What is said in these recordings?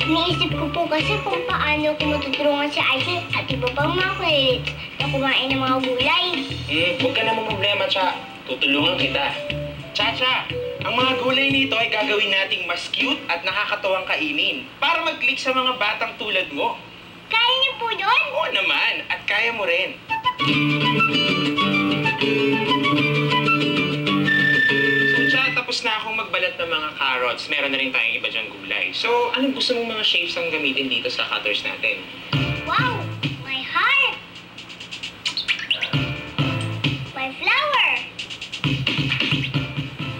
Iniisip ko po kasi kung paano ko matutulungan si Aisel at iba pang mga kulits na kumain ng mga gulay. Huwag ka namang problema, Cha. Tutulungan kita. Cha, ang mga gulay nito ay gagawin nating mas cute at nakakatawang kainin para mag-click sa mga batang tulad mo. Kaya niyo po yun? Oo naman, at kaya mo rin. So, Cha, tapos na akong magbalat ng mga carrots. Meron na rin tayong iba dyang gulay. So, anong gusto mong mga shapes ang gamitin dito sa cutters natin? Wow! My heart! My flower!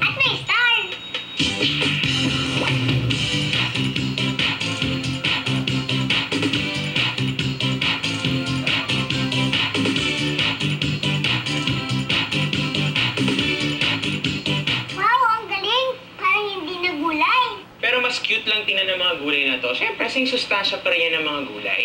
At my star! Wow! Ang galing! Parang hindi na gulay. Pero mas cute lang tingnan ng mga gulay na to. Siyempre, kasing sustansya pa rin yan ng mga gulay.